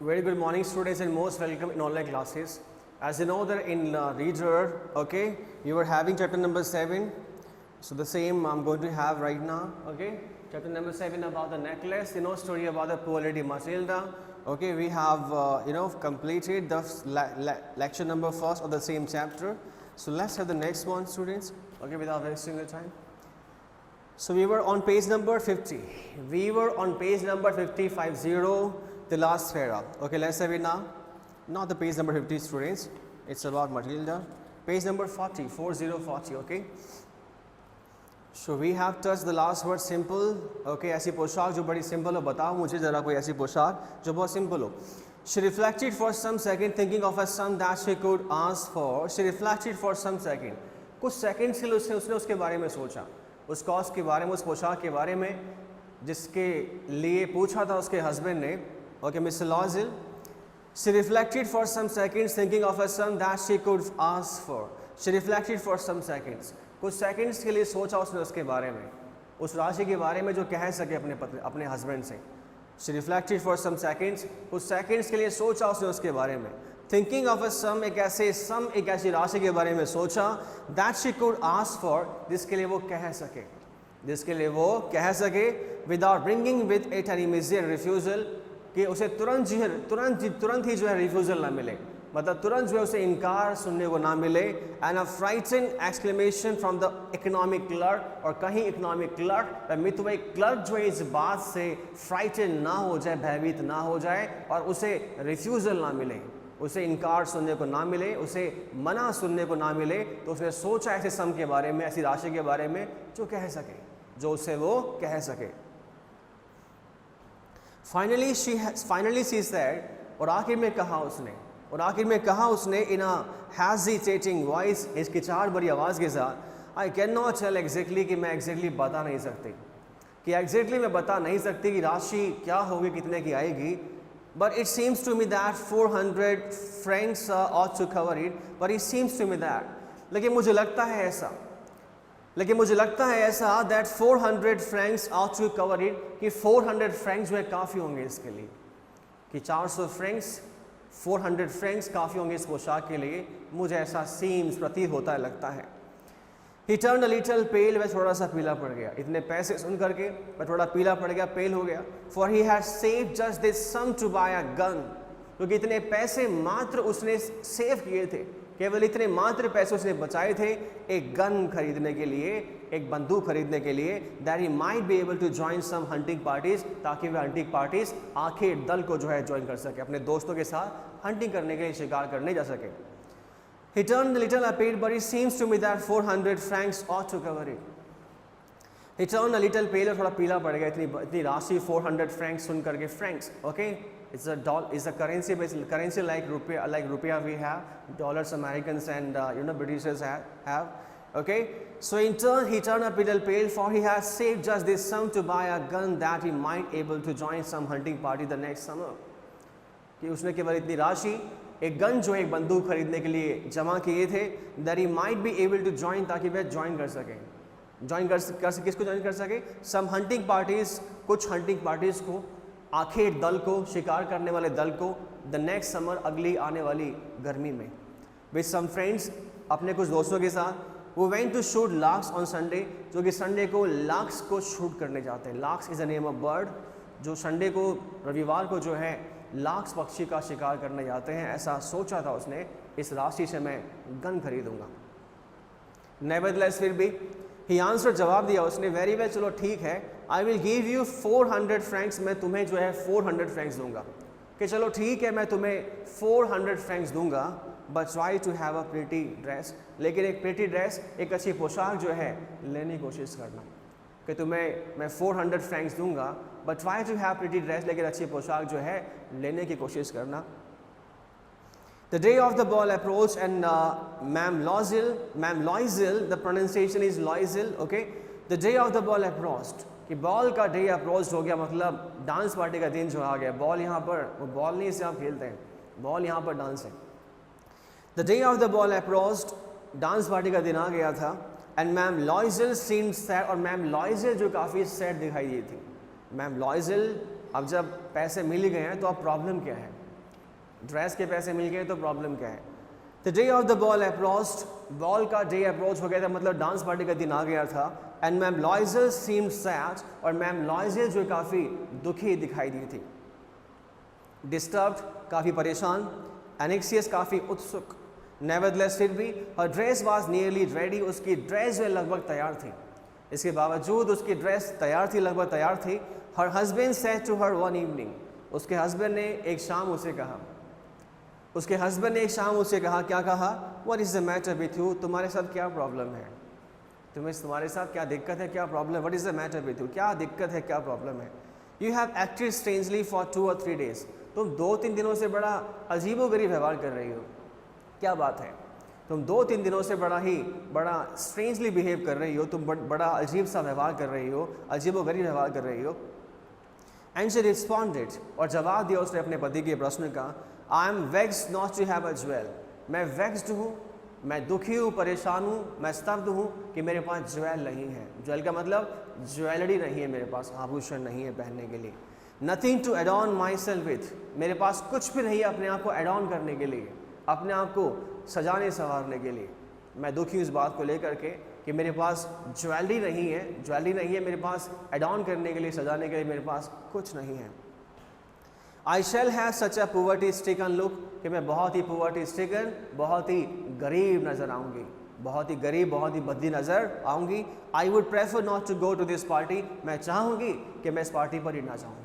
Very good morning, students, and most welcome in online classes. As you know that in reader, okay, you were having chapter number 7. So the same I'm going to have right now, okay. Chapter number 7 about the necklace, story about the poor lady Matilda. Okay, we have, completed the lecture number first of the same chapter. So let's have the next one, students, okay, without wasting the time. So we were on page number 50. We were on page number 50, the last para. Okay, let's have it now. Not the page number 50, students. It's about Matilda. Page number 40, okay. So we have touched the last word simple. Okay, ऐसी पोशाक जो बड़ी simple हो, बताओ मुझे जरा कोई ऐसी पोशाक जो बहुत simple हो. She reflected for some second, thinking of a sum that she could ask for. She reflected for some second. कुछ seconds के लिए उसने उसके बारे में सोचा. उस कॉस्ट के बारे में, उस पोशाक के बारे में जिसके लिए पूछा था उसके हस्बैंड ने. Okay, Mr. Loisel. She reflected for some seconds, thinking of a sum that she could ask for. She reflected for some seconds. कुछ सेकंड्स के लिए सोचा उसने उसके बारे में, उस राशि के बारे में जो कह सके अपने हस्बैंड से. She reflected for some seconds. कुछ सेकंड्स के लिए सोचा उसने उसके बारे में. Thinking of a sum, एक ऐसी राशि के बारे में सोचा that she could ask for, जिसके लिए वो कह सके, without bringing with it an immediate refusal, कि उसे तुरंत ही जो है रिफ्यूज़ल ना मिले, मतलब तुरंत जो है उसे इनकार सुनने को ना मिले. And a frightened exclamation from the economic clerk, और कहीं इकोनॉमिक क्लर्क मितव्ययी क्लर्क जो है इस बात से फ्राइटेंड ना हो जाए, भयभीत ना हो जाए और उसे रिफ्यूज़ल ना मिले, उसे इनकार सुनने को ना मिले, उसे मना सुनने को ना मिले. तो उसने सोचा ऐसे सम के बारे में, ऐसी राशि के बारे में जो कह सके, जो उसे वो कह सके. Finally she said, और आखिर में कहा उसने in a hesitating voice, हिचकिचाहट भरी आवाज़ के साथ, I cannot tell exactly, कि मैं exactly बता नहीं सकती कि राशि क्या होगी, कितने की आएगी. But it seems to me that 400 francs ought to cover it. But it seems to me that, लेकिन मुझे लगता है ऐसा that 400 francs ought to cover it, कि 400 francs जो है काफ़ी होंगे इसके लिए, कि 400 francs 400 francs काफ़ी होंगे इस पोशाक के लिए. मुझे ऐसा प्रतीत होता है, लगता है. He turned a little pale, वह थोड़ा सा पीला पड़ गया. इतने पैसे सुन करके वह थोड़ा पीला पड़ गया, पेल हो गया. For he had saved just this sum to buy a gun, क्योंकि इतने पैसे मात्र उसने सेव किए थे, केवल इतने मात्र पैसे उसने बचाए थे एक गन खरीदने के लिए, एक बंदूक खरीदने के लिए. That he might be able to join some hunting parties, ताकि वह हंटिंग पार्टीज आखिर दल को जो है ज्वाइन कर सके, अपने दोस्तों के साथ हंटिंग करने के लिए, शिकार करने जा सके. He turned a little pale, but it seems to me that 400 francs ought to cover it. He turned a little pale, थोड़ा पीला पड़ गया इतनी राशि 400 francs सुन करके. francs, okay, it's a currency like rupiah we have, dollars Americans and Britishers have. Okay, so in turn he turned a little pale, for he has saved just this sum to buy a gun that he might able to join some hunting party the next summer. कि उसने केवल इतनी राशि एक gun जो है, एक बंदूक खरीदने के लिए जमा किए थे, that he might be able to join, ताकि वह ज्वाइन कर सके. किसको ज्वाइन कर सके? some hunting parties, कुछ hunting parties को, आखिर दल को, शिकार करने वाले दल को, the next summer, अगली आने वाली गर्मी में. with some friends, अपने कुछ दोस्तों के साथ. we went to shoot larks on Sunday, जो कि संडे को larks को शूट करने जाते हैं. larks is a name of bird, जो संडे को, रविवार को जो है लाक्स पक्षी का शिकार करने जाते हैं. ऐसा सोचा था उसने, इस राशि से मैं गन खरीदूंगा. Nevertheless, फिर भी he answered, जवाब दिया उसने, very well, चलो ठीक है, I will give you 400 francs, मैं तुम्हें जो है 400 francs दूंगा, कि चलो ठीक है मैं तुम्हें 400 francs दूंगा. but try to have a pretty dress, लेकिन एक pretty dress, एक अच्छी पोशाक जो है लेने की कोशिश करना, कि तुम्हें मैं 400 francs दूंगा, but try to have pretty dress, लेकिन अच्छी पोशाक जो है लेने की कोशिश करना. The day of the ball approached and Ma'am Loisel, the pronunciation is Loisel, okay. The day of the ball approached, कि बॉल का डे अप्रोच हो गया, मतलब डांस पार्टी का दिन जो आ गया. बॉल यहाँ पर, वो बॉल नहीं से आप खेलते हैं, बॉल यहाँ पर डांस है. The day of the ball approached, dance party का दिन आ गया था. And Ma'am Loisel seemed sad, और मैम लॉइजल जो काफ़ी सैड दिखाई दी थी. मैम लॉइजल, अब जब पैसे मिल ही गए हैं तो अब प्रॉब्लम क्या है, ड्रेस के पैसे मिल गए तो प्रॉब्लम क्या है। The day of the ball approached, ball का डे अप्रोच हो गया था, मतलब डांस पार्टी का दिन आ गया था। एंड मैम लॉइजर सीम्ड सैड, और मैम लॉइजर जो काफ़ी दुखी दिखाई दी थी। डिस्टर्ब्ड, काफ़ी परेशान। एनेक्सियस, काफ़ी उत्सुक। नेवरदलेस, फिर भी हर ड्रेस वाज नियरली रेडी, उसकी ड्रेस जो लगभग तैयार थी। इसके बावजूद उसकी ड्रेस तैयार थी, लगभग तैयार थी। Her husband said to her one evening, उसके हस्बैंड ने एक शाम उसे कहा, उसके हस्बैंड ने एक शाम उसे कहा, क्या कहा? What is the matter with you, तुम्हारे साथ क्या प्रॉब्लम है, तुम्हारे साथ क्या दिक्कत है, क्या problem, what is the matter with you, क्या दिक्कत है, क्या प्रॉब्लम है। You have acted strangely for 2 or 3 days, तुम 2-3 दिनों से बड़ा अजीबोगरीब व्यवहार कर रही हो, क्या बात है, तुम 2-3 दिनों से बड़ा स्ट्रेंजली बिहेव कर रही हो, तुम बड़ा अजीब सा व्यवहार कर रही हो, अजीबोगरीब व्यवहार कर रही हो। एंड शी रिस्पॉन्डेड, और जवाब दिया उसने अपने पति के प्रश्न का, I am vexed not to have a jewel, मैं वेक्स्ड हूँ, मैं दुखी हूँ, परेशान हूँ, मैं स्तब्ध हूँ कि मेरे पास ज्वेल नहीं है। ज्वेल का मतलब ज्वेलरी नहीं है मेरे पास, आभूषण नहीं है पहनने के लिए। Nothing to adorn myself with, मेरे पास कुछ भी नहीं है अपने आप को एडॉन करने के लिए, अपने आप को सजाने संवारने के लिए। मैं दुखी हूँ इस बात को लेकर के कि मेरे पास ज्वेलरी नहीं है मेरे पास एडॉन करने के लिए, सजाने के लिए मेरे पास कुछ नहीं है। I shall have such a poverty stricken look, कि मैं बहुत ही पोवर्टी स्ट्रिकन, बहुत ही गरीब नज़र आऊँगी, बहुत ही गरीब, बहुत ही बद्दी नज़र आऊँगी। I would prefer not to go to this party, मैं चाहूँगी कि मैं इस पार्टी पर ही ना जाऊँ,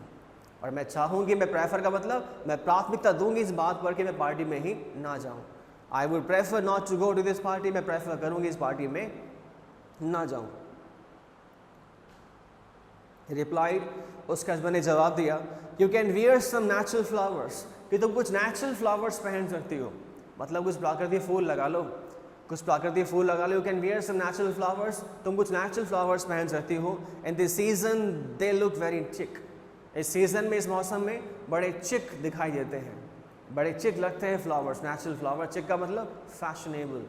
और मैं चाहूँगी, मैं प्रेफर का मतलब मैं प्राथमिकता दूंगी इस बात पर कि मैं पार्टी में ही ना जाऊँ। I would prefer not to go to this party, मैं प्रेफर करूँगी इस पार्टी में ना जाऊँ। रिप्लाइड, उसके हस्बैंड ने जवाब दिया, you can wear some natural flowers, कि तुम कुछ नेचुरल फ्लावर्स पहन सकती हो, मतलब कुछ प्राकृतिक फूल लगा लो, कुछ प्राकृतिक फूल लगा लो। You can wear some natural flowers, तुम कुछ नेचुरल फ्लावर्स पहन सकती हो। In this season they look very chic, इस सीज़न में, इस मौसम में बड़े चिक दिखाई देते हैं, बड़े चिक लगते हैं फ्लावर्स, नेचुरल फ्लावर। चिक का मतलब फैशनेबल।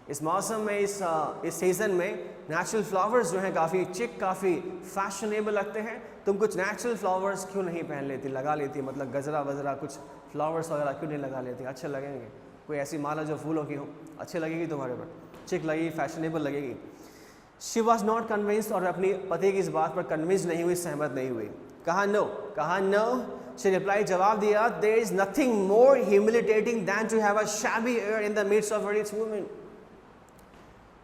इस मौसम में, इस सीज़न में नेचुरल फ्लावर्स जो हैं काफ़ी चिक, काफ़ी फैशनेबल लगते हैं। तुम कुछ नेचुरल फ्लावर्स क्यों नहीं पहन लेती, लगा लेती, मतलब गजरा वजरा, कुछ फ्लावर्स वगैरह क्यों नहीं लगा लेती, अच्छे लगेंगे। कोई ऐसी माला जो फूलों की हो, अच्छी लगेगी तुम्हारे पर, चिक लगेगी, फैशनेबल लगेगी। शी वॉज नॉट कन्विंस्ड, और अपनी पति की इस बात पर कन्विंस नहीं हुई, सहमत नहीं हुई। कहा नो। शी रिप्लाई, जवाब दिया, there is nothing more humiliating than to have a shabby air in the midst of a rich woman.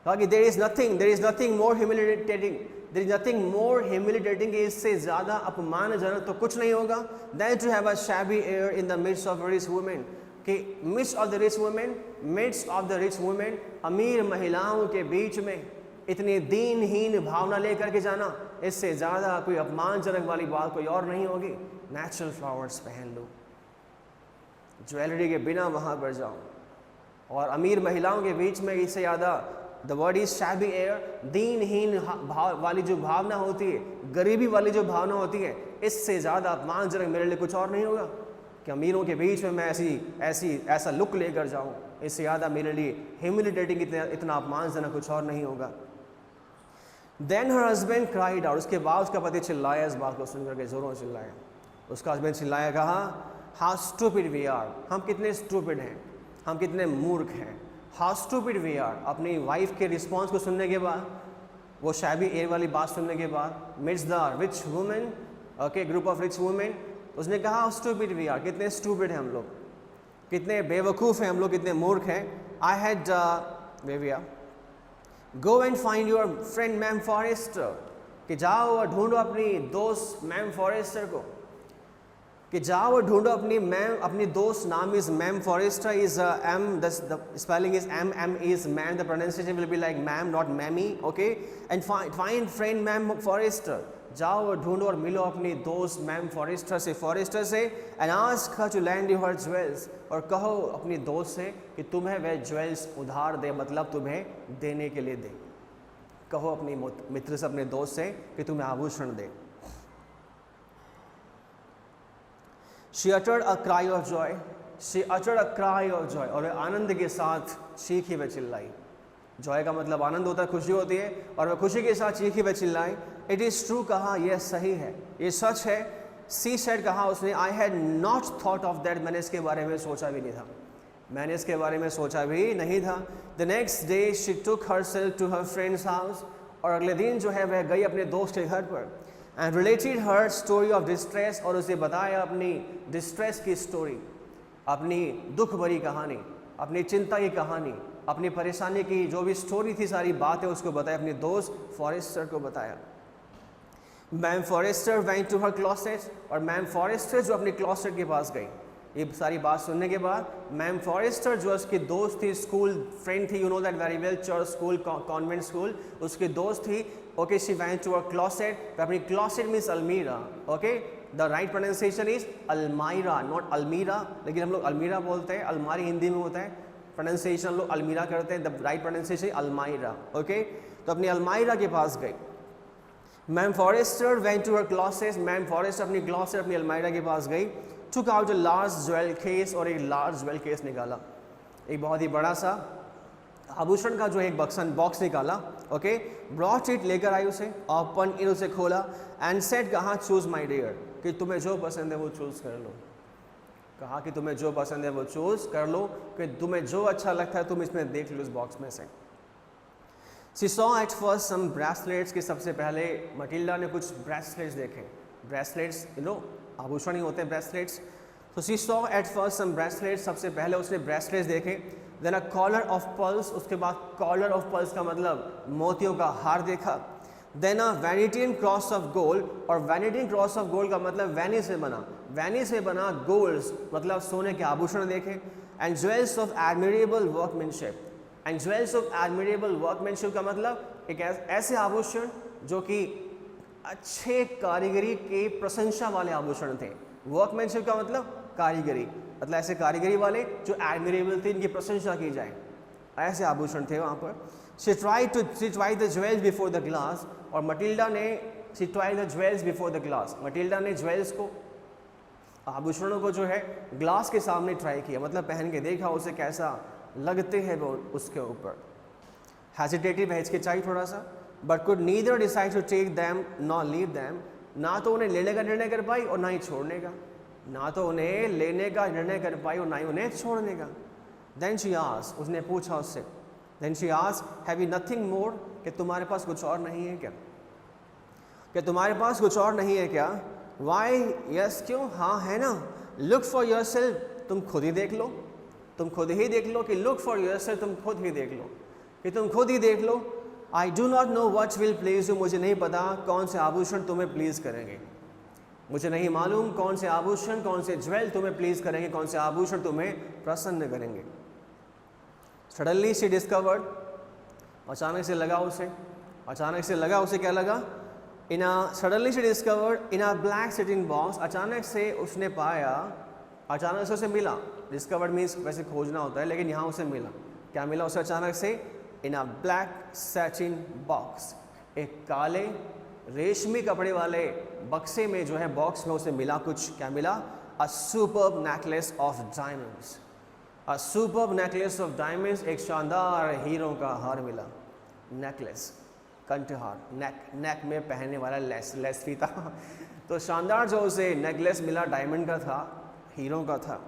कहा कि there is nothing more humiliating, इससे ज़्यादा अपमानजनक तो कुछ नहीं होगा, than to have a shabby air in the midst of a rich woman, कि midst of the rich women, अमीर महिलाओं के बीच में इतनी दीनहीन भावना लेकर के जाना, इससे ज़्यादा कोई अपमानजनक वाली बात कोई और नहीं होगी। नेचुरल फ्लावर्स पहन लो, ज्वेलरी के बिना वहाँ पर जाओ, और अमीर महिलाओं के बीच में इससे ज़्यादा, the word is shabby air, दीनहीन वाली जो भावना होती है, गरीबी वाली जो भावना होती है, इससे ज़्यादा अपमानजनक मेरे लिए कुछ और नहीं होगा कि अमीरों के बीच में मैं ऐसा लुक लेकर जाऊँ, इससे ज़्यादा मेरे लिए ह्यूमिलिटेटिंग, इतना अपमानजनक कुछ और नहीं होगा। Then her husband cried out, उसके बाद उसका पति चिल्लाया, इस बात को सुनकर के जोरों चिल्लाया। उसका हस्बैंड चिल्लाया, कहा, हाउ स्टूपिड वी आर, हम कितने स्टूपिड हैं, हम कितने मूर्ख हैं। हाउ स्टूपिड वी आर, अपनी वाइफ के रिस्पॉन्स को सुनने के बाद, वो शैबी एयर वाली बात सुनने के बाद, meets the rich women, okay, group of rich women, उसने कहा, हाउ स्टूपिड वी आर, कितने स्टूपिड हैं हम लोग, कितने बेवकूफ़ हैं हम लोग, कितने मूर्ख हैं। आई हैड वेविया go and find your friend ma'am Forestier, कि जाओ और ढूंढो अपनी दोस्त मैम फॉरेस्टर को, कि जाओ और ढूंढो अपनी दोस्त, नाम is ma'am Forestier, is M, the spelling is MM is ma'am, the pronunciation will be like ma'am, not mammy, okay. And find friend ma'am Forestier, जाओ और ढूंढो और मिलो अपनी दोस्त मैम फॉरेस्टर से, and ask her to lend you her jewels, और कहो अपनी दोस्त से कि तुम्हें वह ज्वेल्स उधार दे, मतलब तुम्हें देने के लिए दे। कहो अपनी मित्र से, अपने दोस्त से कि तुम्हें आभूषण दे। She uttered a cry of joy, और आनंद के साथ चीखी व चिल्लाई। जॉय का मतलब आनंद होता है, खुशी होती है, और वह खुशी के साथ चीखी व चिल्लाई। इट इज़ ट्रू, कहा, यह सही है, ये सच है, सी सेड कहा उसने, I had not thought of that, मैंने इसके बारे में सोचा भी नहीं था, मैंने इसके बारे में सोचा भी नहीं था। The next day she took herself to her friend's house, और अगले दिन जो है वह गई अपने दोस्त के घर पर, and related her story of distress, और उसे बताया अपनी डिस्ट्रेस की स्टोरी, अपनी दुख भरी कहानी, अपनी चिंता की कहानी, अपनी परेशानी की जो भी स्टोरी थी, सारी बातें उसको बताया, अपने दोस्त फॉरेस्टर को बताया। Ma'am Forestier went to her closet, और मैम फॉरेस्टर जो अपने क्लोसेट के पास गई, ये सारी बात सुनने के बाद मैम फॉरेस्टर जो उसकी दोस्त थी, स्कूल फ्रेंड थी, you know that very well, church school, convent school, उसकी दोस्त थी। Okay, she went to her closet, अपनी closet means almirah, okay, the right pronunciation is almirah, not almirah, लेकिन हम लोग अलमीरा बोलते हैं, अलमारी हिंदी में होता है, प्रोनाउंसिएशन हम लोग अलमीरा करते हैं, the right pronunciation almirah, okay. तो अपनी अलमायरा के पास गई। Ma'am Forestier went to her closet, ma'am Forestier अपनी क्लोसेट, अपनी अलमायरा के पास गई। Took out a large jewel case, और एक लार्ज ज्वेल केस निकाला, एक बहुत ही बड़ा सा आभूषण का जो एक बॉक्स निकाला, ओके। ब्रॉट इट, लेकर आई उसे, ओपन इन, उसे खोला, एंड सेड, कहा चूज माई डियर, कि तुम्हें जो पसंद है वो चूज कर लो, कहा कि तुम्हें जो पसंद है वो चूज कर लो, कि तुम्हें जो अच्छा लगता है तुम इसमें देख लो, इस बॉक्स में से। She saw at first some bracelets, कि सबसे पहले मटिल्डा ने कुछ ब्रेसलेट्स देखे, ब्रेसलेट्स यू नो आभूषण ही होते हैं ब्रेसलेट्स। तो she saw at first some bracelets, सबसे पहले उसने ब्रेसलेट्स देखे। Then a collar of pearls, उसके बाद कॉलर ऑफ पर्ल्स का मतलब मोतियों का हार देखा। Then a Venetian cross of gold, और वैनिटियन क्रॉस ऑफ गोल्ड का मतलब वैनी से बना, वैनी से बना गोल्ड्स मतलब सोने के आभूषण देखे। And jewels of admirable workmanship, and jewels of admirable workmanship का मतलब एक ऐसे आभूषण जो कि अच्छे कारीगरी के प्रशंसा वाले आभूषण थे। वर्कमैनशिप का मतलब कारीगरी, मतलब ऐसे कारीगरी वाले जो एडमिरेबल थे, इनकी प्रशंसा की जाए, ऐसे आभूषण थे वहाँ पर। She tried the jewels before the glass, और मटिल्डा ने she tried the jewels before the glass, Matilda ने ज्वेल्स को, आभूषणों को जो है ग्लास के सामने ट्राई किया, मतलब पहन के देखा उसे कैसा लगते हैं वो उसके ऊपर। हेजिटेटिव है, हिचकिचाई थोड़ा सा, but could neither decide to take them not leave them, ना तो उन्हें लेने का निर्णय कर पाई और ना ही छोड़ने का, ना तो उन्हें लेने का निर्णय कर पाई और ना ही उन्हें छोड़ने का। देन शी आस्क्ड, उसने पूछा उससे, then she asked, have you nothing more, कि तुम्हारे पास कुछ और नहीं है क्या, कि तुम्हारे पास कुछ और नहीं है क्या। वाई, यस, क्यों, हाँ है ना। लुक फॉर योरसेल्फ, तुम खुद ही देख लो, तुम खुद ही देख लो, कि लुक फॉर योरसेल्फ, तुम खुद ही देख लो, कि तुम खुद ही देख लो। I do not know what will please you, मुझे नहीं पता कौन से आभूषण तुम्हें प्लीज करेंगे, मुझे नहीं मालूम कौन से आभूषण, कौन से ज्वेल तुम्हें प्लीज करेंगे, कौन से आभूषण तुम्हें प्रसन्न करेंगे। सडनली शी डिस्कवर्ड, अचानक से लगा उसे, अचानक से लगा उसे, क्या लगा, in a suddenly she discovered in a black sitting box, अचानक से उसने पाया, अचानक से उसे मिला, डिस्कवर्ड मीन्स वैसे खोजना होता है, लेकिन यहाँ उसे मिला, क्या मिला उसे अचानक से, इन अ ब्लैक सैटिन बॉक्स, एक काले रेशमी कपड़े वाले बक्से में जो है, बॉक्स में उसे मिला कुछ, क्या मिला, अ superb necklace of diamonds, a superb necklace of diamonds, एक शानदार हीरों का हार मिला, नेकलेस, कंठहार, नेक में पहनने वाला लेस फीता तो शानदार जो उसे नेकलेस मिला डायमंड का था, हीरों का था।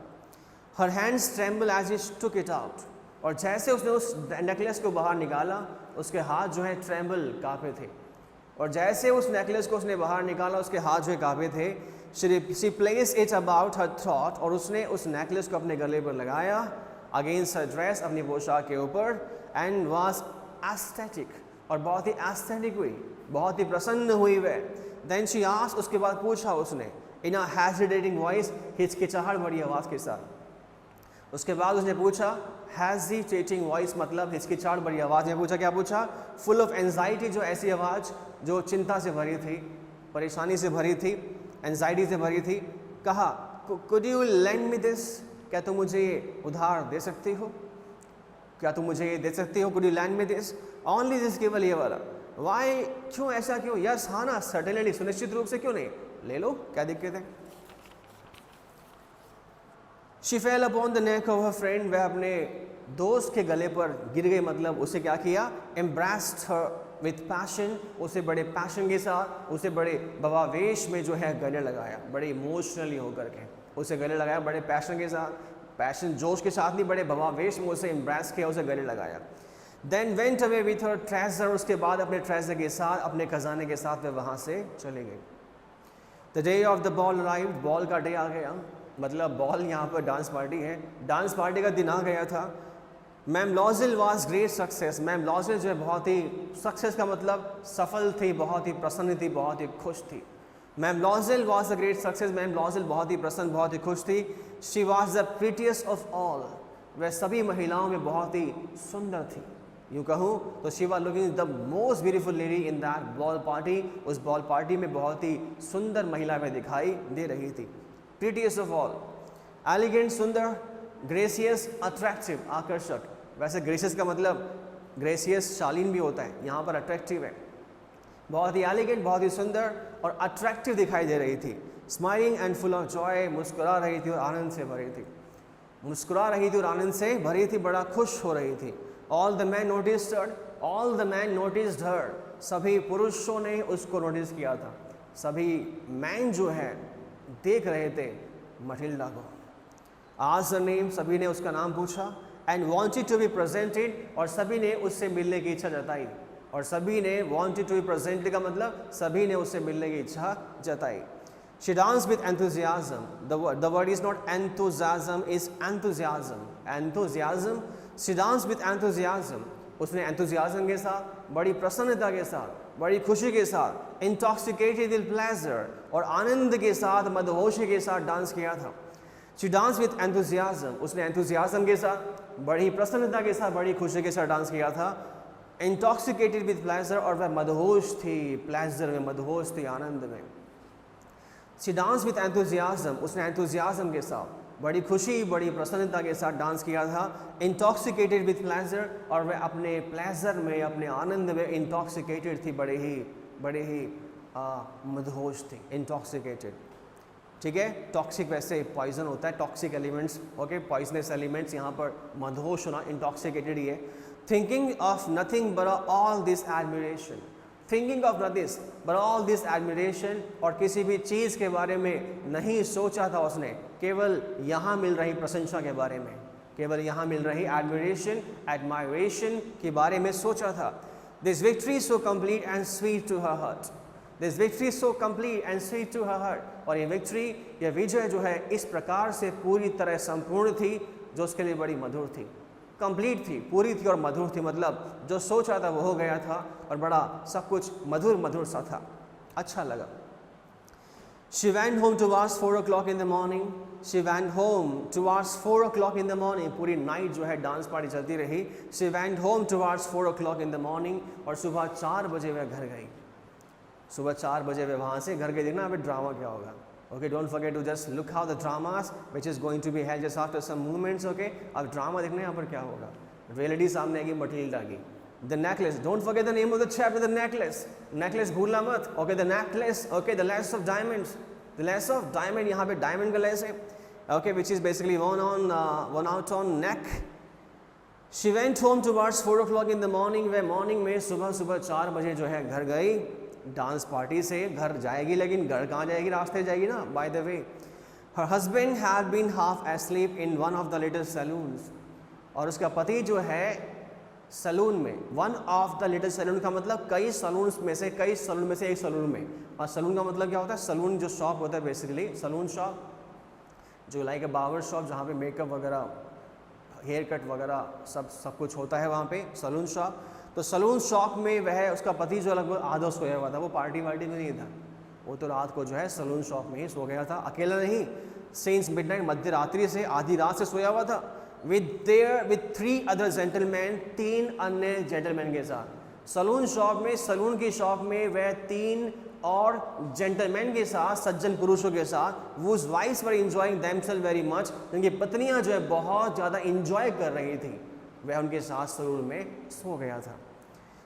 Her hands tremble as he took it out, और जैसे उसने उस नेकलेस को बाहर निकाला, उसके हाथ जो है ट्रेम्बल, काँपे थे, और जैसे उस नेकलेस को उसने बाहर निकाला, उसके हाथ जो है काँपे थे। She place it about her throat, और उसने उस नेकलेस को अपने गले पर लगाया, अगेंस्ट हर ड्रेस, अपनी पोशाक के ऊपर, एंड वाज एस्थेटिक, और बहुत ही एस्थेटिक हुई, बहुत ही प्रसन्न हुई वह। देन शी आस्क्ड, उसके बाद पूछा उसने, इन अ हेजिटेटिंग वॉइस, हिचकिचाहट भरी आवाज़ के साथ, उसके बाद उसने पूछा, हेजिटेटिंग वॉइस मतलब हिचकिचाहट भरी आवाज़ में पूछा, क्या पूछा, फुल ऑफ एंजाइटी, जो ऐसी आवाज़ जो चिंता से भरी थी, परेशानी से भरी थी, एंजाइटी से भरी थी। कहा, could you lend me this, क्या तुम मुझे ये उधार दे सकती हो, क्या तुम मुझे ये दे सकती हो, could you lend me this, only this, केवल ये वाला। वाई, क्यों, ऐसा क्यों, यस, हाँ ना, सर्टेनली, सुनिश्चित रूप से, क्यों नहीं, ले लो, क्या दिक्कत है। She fell upon the neck of her friend, वह अपने दोस्त के गले पर गिर गई, मतलब उसे क्या किया, एम्ब्रेस्ड हर विथ पैशन, उसे बड़े पैशन के साथ, उसे बड़े भवावेश में जो है गले लगाया, बड़े इमोशनली होकर के उसे गले लगाया, बड़े पैशन के साथ, पैशन जोश के साथ नहीं, बड़े भवावेश में उसे एम्ब्रेस किया, उसे गले लगाया। Then went away with her treasure, उसके बाद अपने ट्रेजर के साथ, अपने खजाने के साथ वे वहाँ से चले गए। The day of the ball arrived, ball का डे आ गया, मतलब बॉल यहाँ पर डांस पार्टी है, डांस पार्टी का दिन आ गया था। Ma'am Loisel was great success, ma'am Loisel जो है बहुत ही, सक्सेस का मतलब सफल थी, बहुत ही प्रसन्न थी, बहुत ही खुश थी। Ma'am Loisel was a great success, ma'am Loisel बहुत ही प्रसन्न, बहुत ही खुश थी। She was the prettiest of all, वह सभी महिलाओं में बहुत ही सुंदर थी। यूँ कहूँ तो she was looking the most beautiful lady in that ball party, उस बॉल पार्टी में बहुत ही सुंदर महिला में दिखाई दे रही थी। प्रीटिएस्ट ऑफ ऑल, एलिगेंट सुंदर, ग्रेसियस अट्रैक्टिव आकर्षक, वैसे ग्रेसियस का मतलब ग्रेसियस शालीन भी होता है, यहाँ पर अट्रैक्टिव है, बहुत ही एलिगेंट, बहुत ही सुंदर और अट्रैक्टिव दिखाई दे रही थी। Smiling and full of Joy, मुस्कुरा रही थी और आनंद से भरी थी, मुस्कुरा रही थी और आनंद से भरी थी, बड़ा खुश हो रही थी। All the men noticed her, all the men noticed her, सभी पुरुषों ने उसको नोटिस किया था, सभी मैन जो है देख रहे थे मटिल्डा को। आज द नेम, सभी ने उसका नाम पूछा। And wanted to be presented, और सभी ने उससे मिलने की इच्छा जताई, और सभी ने वॉन्टेड टू बी प्रेजेंटेड का मतलब सभी ने उससे मिलने की इच्छा जताई। She dance with enthusiasm, the word is not enthusiasm, is enthusiasm, enthusiasm. She dance with enthusiasm, उसने एंथुजियाज्म के साथ, बड़ी प्रसन्नता के साथ, बड़ी खुशी के साथ, इंटॉक्सिकेटेड विद प्लेजर, और आनंद के साथ, मदहोशी के साथ डांस किया था। शी डांस विथ एंथुजियाज्म, उसने एंथुजियाज्म के साथ, बड़ी प्रसन्नता के साथ, बड़ी खुशी के साथ डांस किया था। इंटॉक्सिकेटेड विथ प्लेजर, और वह मदहोश थी, प्लेजर में मदहोश थी, आनंद में। शी डांस विथ एंथुजियाज्म, उसने एंथुजियाज्म के साथ, बड़ी खुशी, बड़ी प्रसन्नता के साथ डांस किया था। इंटॉक्सिकेटेड विथ प्लेजर, और वह अपने प्लेजर में, अपने आनंद में इंटॉक्सिकेटेड थी, बड़े ही मदहोश थी, इंटॉक्सिकेटेड। ठीक है, टॉक्सिक वैसे पॉइजन होता है, toxic elements, okay, poisonous elements, यहाँ पर मदहोश होना, इंटॉक्सिकेटेड ही है। Thinking of nothing but all this admiration, thinking of nothing but all this admiration, और किसी भी चीज़ के बारे में नहीं सोचा था उसने, केवल यहाँ मिल रही प्रशंसा के बारे में, केवल यहाँ मिल रही एडमिरेशन, एडमायरेशन के बारे में सोचा था। This victory so complete and sweet to her heart, this victory so complete and sweet to her heart, और ये विक्ट्री, यह विजय जो है इस प्रकार से पूरी तरह संपूर्ण थी, जो उसके लिए बड़ी मधुर थी, कंप्लीट थी, पूरी थी और मधुर थी, मतलब जो सोचा था वो हो गया था, और बड़ा सब कुछ मधुर मधुर सा था, अच्छा लगा। She went home towards 4 o'clock in the morning. She went home towards 4 o'clock in the morning. पूरी नाइट जो है डांस पार्टी चलती रही। She went home towards 4 o'clock in the morning, और सुबह 4 बजे वह घर गई, सुबह 4 बजे वे वहाँ से घर गए। देखना अभी ड्रामा क्या होगा, okay, don't forget to just look how the dramas which is going to be held just after some movements, okay. अब ड्रामा देखना यहाँ पर क्या होगा, रियलिटी सामने आएगी मटिल्डा की। The necklace, don't forget the name of the chapter, the necklace, necklace भूलना मत, okay, the necklace, okay, the less of diamonds, the less of diamond, यहाँ पे डायमंड का लेस है, okay, which is basically one out on neck. She went home towards 4 o'clock in the morning, वह morning में सुबह 4 बजे जो है घर गई, डांस पार्टी से घर जाएगी, लेकिन घर कहाँ जाएगी, रास्ते जाएगी ना, by the way. Her husband had been half asleep in one of the little saloons, और उसका पति जो है सैलून में, one of the little saloon का मतलब कई सैलून में से एक सैलून में, और सैलून का मतलब क्या होता है, सैलून जो शॉप होता है बेसिकली, सैलून शॉप जो लाइक ए बार्बर शॉप, जहाँ पे मेकअप वगैरह, हेयर कट वगैरह सब कुछ होता है वहाँ पे, सैलून शॉप। तो सैलून शॉप में वह, उसका पति जो लगभग आधा सोया हुआ था, वो पार्टी वार्टी में नहीं था, वो तो रात को जो है सैलून शॉप में ही सो गया था, अकेला नहीं, सिंस मिडनाइट, मध्य रात्रि से, आधी रात से सोया हुआ था, विद 3 other जेंटलमैन, 3 अन्य जेंटलमैन के साथ। सैलून शॉप में, सैलून की शॉप में वह 3 और जेंटलमैन के साथ, सज्जन पुरुषों के साथ, whose wives were enjoying themselves very much, उनकी पत्नियां जो है बहुत ज़्यादा इंजॉय कर रही थी, वह उनके साथ सैलून में सो गया था।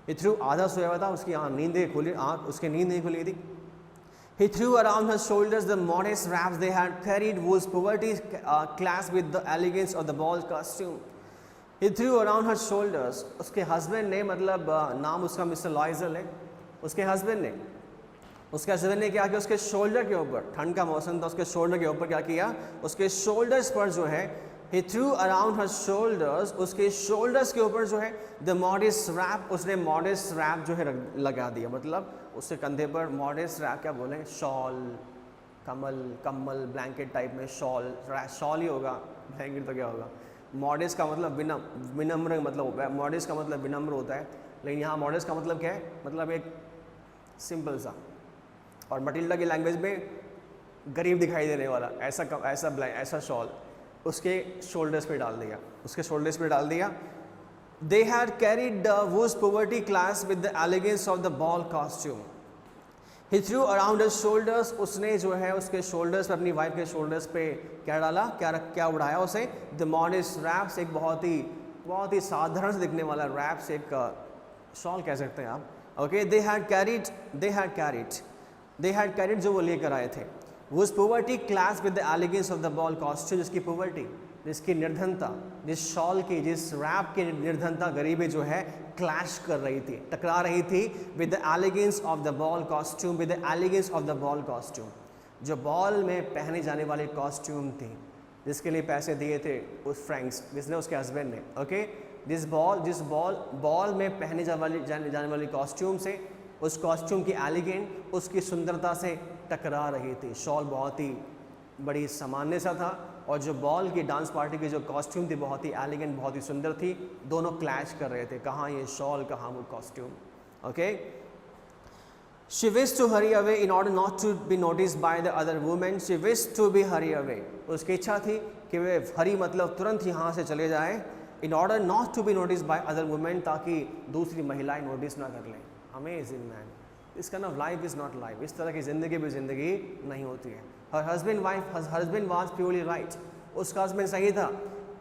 He threw, आधा सोया हुआ था, उसकी उसकी नींद नहीं खुली थी। He threw around her shoulders the modest wraps they had carried, whose poverty clasped with the elegance of the ball costume. He threw around her shoulders. उसके हस्बैंड ने, मतलब नाम उसका मिस्टर लॉयजल है, उसके हस्बैंड ने क्या किया, उसके शोल्डर के ऊपर, ठंड का मौसम था, उसके शोल्डर के ऊपर क्या किया, उसके शोल्डर्स पर जो है, he threw around her shoulders, उसके शोल्डर्स के ऊपर जो है, the modest wrap, उसने modest wrap जो है लगा दिया, मतलब उसके कंधे पर modest wrap क्या बोलें, शॉल, कम्बल ब्लैंकेट टाइप में, शॉल ही होगा, ब्लैंकेट तो क्या होगा। मॉडेस्ट का मतलब विनम्र मतलब होता है, मॉडेस्ट का मतलब विनम्र होता है, लेकिन यहाँ मॉडेस्ट का मतलब क्या है, मतलब एक सिंपल सा, और मटिल्डा की लैंग्वेज में गरीब दिखाई देने वाला ऐसा शॉल उसके शोल्डर्स पे डाल दिया, They had carried Wu's poverty class with the elegance of the ball costume. He threw around his shoulders, उसने जो है उसके शोल्डर्स पे, अपनी वाइफ के शोल्डर्स पे क्या डाला, क्या उड़ाया उसे, the modest wraps, एक बहुत ही साधारण से दिखने वाला रैप्स, एक शॉल कह सकते हैं आप, ओके। they had carried जो वो लेकर आए थे, Wu's poverty class with the elegance of the ball costume, जिसकी poverty, जिसकी निर्धनता, जिस शॉल की, जिस रैप की निर्धनता, गरीबी जो है क्लैश कर रही थी, टकरा रही थी, with the elegance of the ball costume, with the elegance of the ball costume, जो बॉल में पहने जाने वाली कॉस्ट्यूम थी, जिसके लिए पैसे दिए थे उस फ्रैंक्स, जिसने उसके हस्बैंड ने, ओके। जिस बॉल में पहने जाने वाली कॉस्ट्यूम से, उस कॉस्ट्यूम की एलिगेंट, उसकी सुंदरता से टकरा रही थी। शॉल बहुत ही बड़ी सामान्य सा था, और जो बॉल की डांस पार्टी की जो कॉस्ट्यूम थी बहुत ही एलिगेंट, बहुत ही सुंदर थी, दोनों क्लैश कर रहे थे, कहाँ ये शॉल, कहाँ वो costume, okay. She wished to hurry away in order not to be noticed by the other women. She wished to be hurry away. उसकी इच्छा थी कि वे हरी मतलब तुरंत यहाँ से चले जाएं, in order not to be noticed by other women, ताकि दूसरी महिलाएं नोटिस ना कर लें। Amazing man. This kind of life is not life. इस तरह की ज़िंदगी भी ज़िंदगी नहीं होती है। Her husband was purely right. उसका हस्बैंड सही था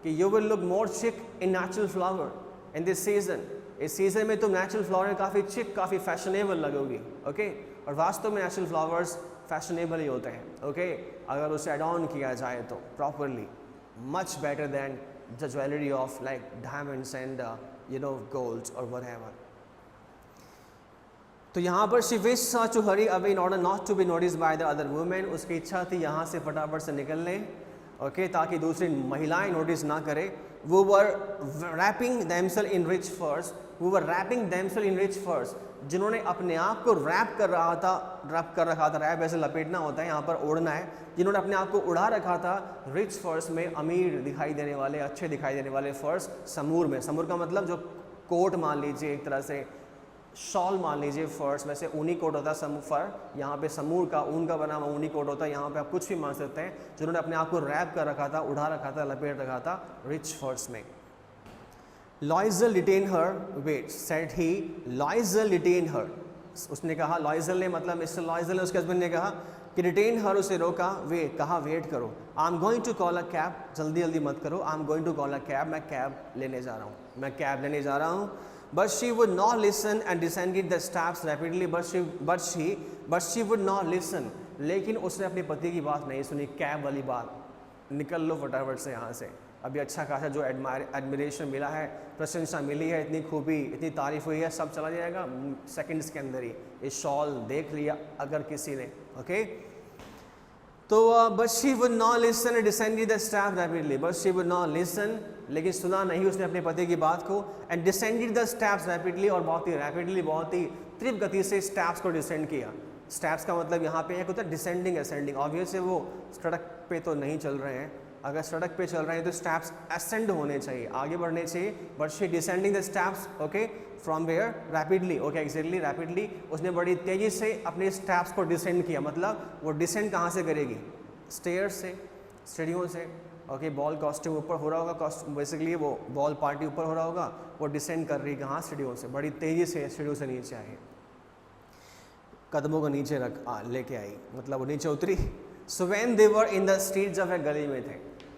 कि you will look more chic in natural flower in this season. इस सीजन में तुम नेचुरल फ्लावर में काफ़ी चिक, काफ़ी फैशनेबल लगोगी, ओके। और वास्तव में नेचुरल फ्लावर्स फैशनेबल ही होते हैं, ओके, अगर उसे एड ऑन किया जाए तो properly, much better than the jewellery of like diamonds and gold और व्हाटएवर। तो यहाँ पर she wished to hurry away in order not to be noticed by the other women. उसकी इच्छा थी यहाँ से फटाफट से निकल लें, ओके, ताकि दूसरी महिलाएं नोटिस ना करें। वो वर wrapping themselves in rich furs, जिन्होंने अपने आप को रैप कर रखा था, रैप ऐसे लपेटना होता है, यहाँ पर ओढ़ना है, जिन्होंने अपने आप को उड़ा रखा था रिच फर्स में, अमीर दिखाई देने वाले, अच्छे दिखाई देने वाले फर्स, समूर में। समूर का मतलब जो कोट मान लीजिए, एक तरह से शॉल मान लीजिए, फर्स वैसे ऊनी कोट होता है फर, यहाँ पे समूर का ऊन का बना हुआ ऊनी कोट होता है, यहाँ पे आप कुछ भी मान सकते हैं, जिन्होंने अपने आप को रैप कर रखा था, उड़ा रखा था, लपेट रखा था रिच फर्स में। Loisel detain her, wait said he, Loisel detain her, उसने कहा, लॉयजल ने मतलब मिस्टर लॉयजल ने उसके हस्बैंड ने कहा कि डिटेन हर, उसे रोका, वेट, कहा वेट करो, I am going to call a cab, जल्दी जल्दी मत करो, I am going to call a cab, मैं कैब लेने जा रहा हूँ, But she would not listen and descended the steps rapidly. But she would not listen. लेकिन उसने अपने पति की बात नहीं सुनी, कैब वाली बात, निकल लो फटाफट से यहाँ से। अभी अच्छा खासा जो एडमिरेशन मिला है, प्रशंसा मिली है, इतनी खूबी, इतनी तारीफ हुई है, सब चला जाएगा सेकंड्स के अंदर ही। ये शॉल देख लिया अगर किसी ने, ओके। तो but she would not listen and descended the steps rapidly. But she would not listen, लेकिन सुना नहीं उसने अपने पति की बात को, and descended the steps rapidly, और बहुत ही रैपिडली, बहुत ही तीव्र गति से स्टेप्स को डिसेंड किया। स्टेप्स का मतलब यहाँ पे एक होता है डिसेंडिंग असेंडिंग, ऑब्वियस है वो सड़क पे तो नहीं चल रहे हैं, अगर सड़क पे चल रहे हैं तो स्टेप्स असेंड होने चाहिए, आगे बढ़ने चाहिए, but she descending the steps, okay, from where, rapidly, okay, exactly rapidly, उसने बड़ी तेज़ी से अपने स्टेप्स को डिसेंड किया। मतलब वो डिसेंड कहाँ से करेगी, स्टेयर्स से, सीढ़ियों से, ओके, बॉल कॉस्ट्यूम ऊपर हो रहा होगा, बेसिकली वो बॉल पार्टी ऊपर हो रहा होगा, वो डिसेंड कर रही कहाँ, सीढ़ियों से, बड़ी तेज़ी से सीढ़ियों से नीचे आई, कदमों को नीचे लेके आई, मतलब वो नीचे उतरी। So when they were in the street,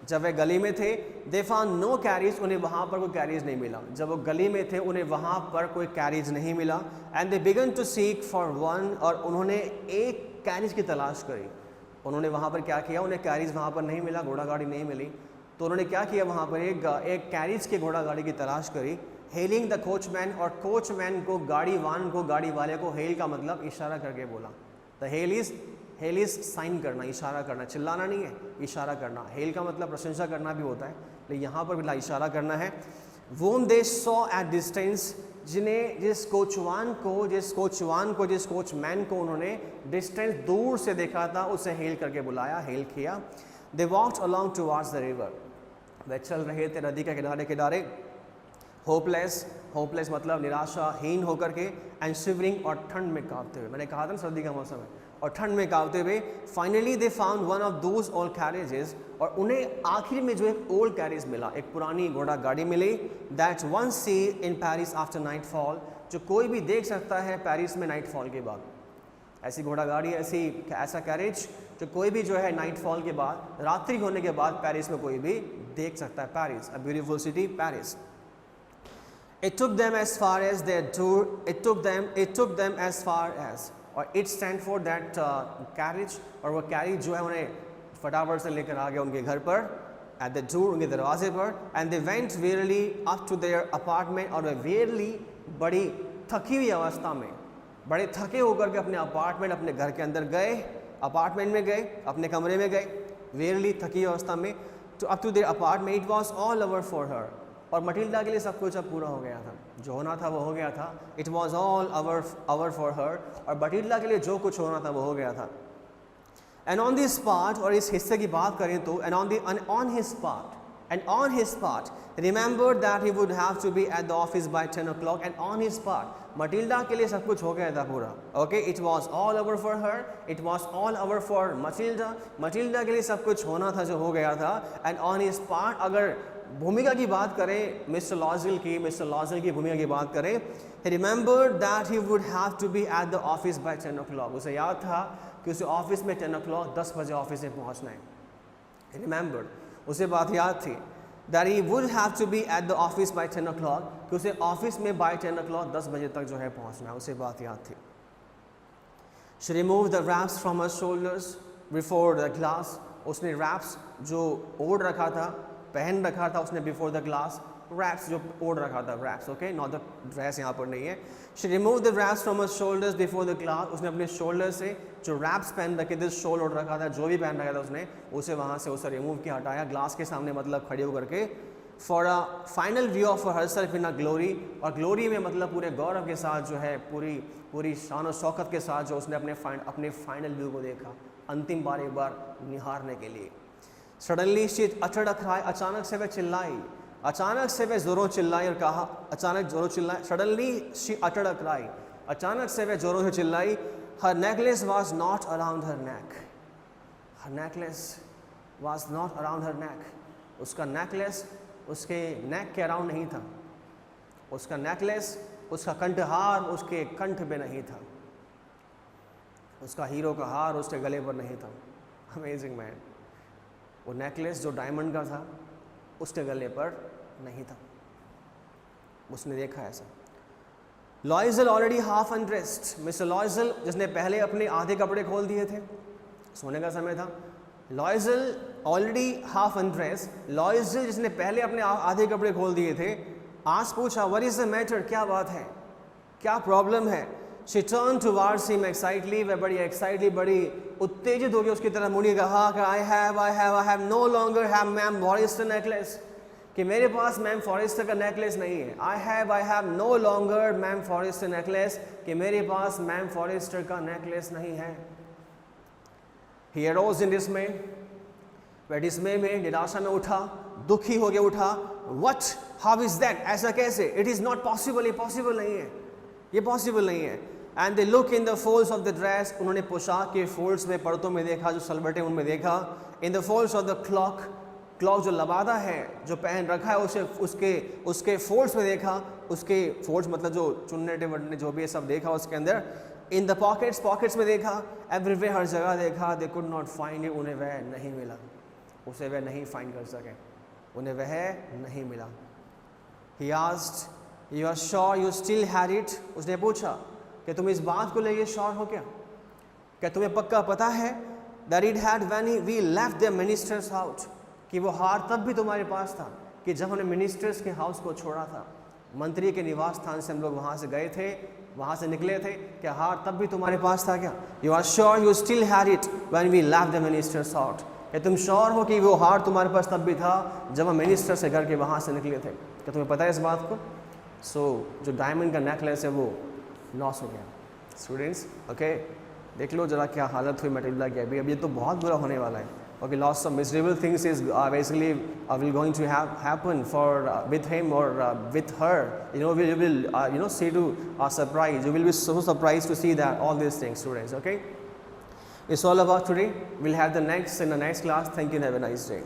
जब वे गली में थे, दे फाउंड नो कैरिज, उन्हें वहाँ पर कोई कैरिज नहीं मिला, जब वो गली में थे उन्हें वहाँ पर कोई कैरिज नहीं मिला। And they began to seek for one, और उन्होंने एक कैरिज की तलाश करी। उन्होंने वहाँ पर क्या किया, उन्हें कैरिज वहाँ पर नहीं मिला, घोड़ा गाड़ी नहीं मिली, तो उन्होंने क्या किया, वहाँ पर एक कैरिज के घोड़ा गाड़ी की तलाश करी, हेलिंग द कोचमैन, और कोचमैन को गाड़ी वाले को हेल का मतलब इशारा करके बोला। द हेल इज साइन करना, इशारा करना, चिल्लाना नहीं है, इशारा करना। हेल का मतलब प्रशंसा करना भी होता है, लेकिन यहाँ पर भी इशारा करना है। वोम दे सॉ एट डिस्टेंस, जिस कोचमैन को उन्होंने डिस्टेंस दूर से देखा था, उसे हेल करके बुलाया, हेल किया। They walked along towards the river, वे चल रहे थे नदी के किनारे किनारे। होपलेस मतलब निराशाहीन होकर के, एंड शिवरिंग और ठंड में कांपते हुए। मैंने कहा था ना सर्दी का मौसम है, और ठंड में कांपते हुए। Finally they found one of those old carriages, और उन्हें आखिर में जो एक ओल्ड कैरेज मिला, एक पुरानी घोड़ा गाड़ी मिली। That one see in Paris after nightfall, जो कोई भी देख सकता है पेरिस में नाइटफॉल के बाद। ऐसी घोड़ा गाड़ी, ऐसा कैरेज जो कोई भी जो है नाइटफॉल के बाद, रात्रि होने के बाद पेरिस में कोई भी देख सकता है। Paris, a beautiful city, Paris. It took them as far as their door. It took them as far as, और it stand for that carriage, और वो carriage जो है उन्हें फटाफट से लेकर आ गया उनके घर पर, at the door, उनके दरवाजे पर। And they went wearily up to their apartment, और वे wearily बड़ी थकी हुई अवस्था में, बड़े थके होकर के अपने अपार्टमेंट, अपने घर के अंदर गए, अपार्टमेंट में गए, अपने कमरे में गए, wearily थकी अवस्था में, तो up to their apartment। It was all over for her, और मटिल्डा के लिए सब कुछ अब पूरा हो गया था, जो होना था वो हो गया था। It was all our for her, और मटिल्डा के लिए जो कुछ होना था वो हो गया था। एंड ऑन दिस पार्ट, और इस हिस्से की बात करें तो, and on his part remember that he would have to be at the office by 10 o'clock, and on his part, Matilda के लिए सब कुछ हो गया था पूरा। Okay, it was all over for her, it was all over for Matilda, Matilda के लिए सब कुछ होना था जो हो गया था। एंड ऑन हिज पार्ट, अगर भूमिका की बात करें मिस्टर लॉज़ल की भूमिका की बात करें, he remembered that he would have to be at the office by 10 o'clock। उसे याद था कि उसे ऑफिस में 10 o'clock 10 बजे ऑफिस में पहुंचना है। He remembered, उसे बात याद थी, that he would have to be at the office by 10 o'clock, कि उसे ऑफिस में by 10 o'clock 10 बजे तक जो है पहुंचना है, उसे बात याद थी। She removed the wraps from her shoulders before the glass, उसने wraps जो ओढ़ रखा था, पहन रखा था उसने, बिफोर द ग्लास, रैप्स जो ओढ़ रखा था, wraps, okay, not the dress, यहाँ पर नहीं है। She remove the wraps from her shoulders before the glass, उसने अपने शोल्डर से जो रैप्स पहन रखे थे, शोल ओढ़ रखा था, जो भी पहन रखा था उसने, उसे वहाँ से उसे रिमूव किया, हटाया, ग्लास के सामने मतलब खड़े होकर के। For a final view of herself in a glory, और ग्लोरी में मतलब पूरे गौरव के साथ जो है, पूरी शान और शौकत के साथ जो उसने अपने फाइनल व्यू को देखा, अंतिम बार एक बार निहारने के लिए। Suddenly she uttered a cry, अचानक से वह चिल्लाई, अचानक से वह जोरों चिल्लाई और कहा, अचानक जोरों चिल्लाई। Suddenly she uttered a cry, अचानक से वह जोरों से चिल्लाई। Her necklace was not around her neck, her necklace was not around her neck, उसका नेकलेस उसके नेक के अराउंड नहीं था, उसका नेकलेस, उसका कंठहार उसके कंठ पे नहीं था, उसका हीरो का हार उसके गले पर नहीं था। अमेजिंग मैन, वो नेकलेस जो डायमंड का था उसके गले पर नहीं था, उसने देखा ऐसा। लॉयज़ल ऑलरेडी हाफ अनड्रेस्ड, मिस्टर लॉयज़ल जिसने पहले अपने आधे कपड़े खोल दिए थे, सोने का समय था। लॉयज़ल ऑलरेडी हाफ अनड्रेस्ड, लॉयज़ल जिसने पहले अपने आधे कपड़े खोल दिए थे, आज पूछा, व्हाट इज द मैटर, क्या बात है, क्या प्रॉब्लम है। She turned towards him excitedly, वह बड़ी excitedly, बड़ी उत्तेजित हो गई उसकी तरफ मुड़ी, कहा कि I have no longer have ma'am Forrester necklace, कि मेरे पास मैम फॉरेस्टर का नेकलेस नहीं है। I have no longer ma'am Forrester necklace, कि मेरे पास मैम फॉरेस्टर का नेकलेस नहीं है। He arose in dismay, वह डिस्मे में, निराशा में उठा, दुखी हो गया उठा। What? How is that? ऐसा कैसे? It is not possible, ये पॉसिबल नहीं है, ये पॉसिबल नहीं है। And they look in the folds of the dress, उन्होंने पोशाक के फोल्ड्स में, परतों में देखा, जो सलबटे उनमें देखा। In the folds of the clock, clock जो लबादा है, जो पहन रखा है, उसे उसके फोल्ड्स में देखा, उसके फोल्ड्स मतलब जो चुन्ने टिवन्ने जो भी है सब देखा उसके अंदर। इन द पॉकेट्स में देखा, एवरीवेयर हर जगह देखा। They could not find it, उन्हें वह नहीं मिला, उसे वह नहीं फाइंड कर सके, उन्हें वह नहीं मिला। He asked, you are sure you still had it, उसने पूछा कि तुम इस बात को लेके श्योर हो क्या तुम्हें पक्का पता है, that it had when we left the minister's house, कि वो हार तब भी तुम्हारे पास था कि जब हमने मिनिस्टर्स के हाउस को छोड़ा था, मंत्री के निवास स्थान से हम लोग वहाँ से गए थे, वहाँ से निकले थे, क्या हार तब भी तुम्हारे पास था क्या? You are sure you still had it when we left the minister's out? क्या तुम श्योर हो कि वो हार तुम्हारे पास तब भी था जब हम मिनिस्टर से घर के वहाँ से निकले थे? क्या तुम्हें पता है इस बात को? जो डायमंड का नेकलेस है वो लॉस हो गया स्टूडेंट्स। ओके, देख लो जरा क्या हालत हुई मैटिल्डा की अभी। अब ये तो बहुत बुरा होने वाला है। Okay, lots of miserable things is basically will going to happen for with him or with her. We will say to our surprise. You will be so surprised to see that all these things, students. Okay, it's all about today. We'll have the next in the next class. Thank you and have a nice day.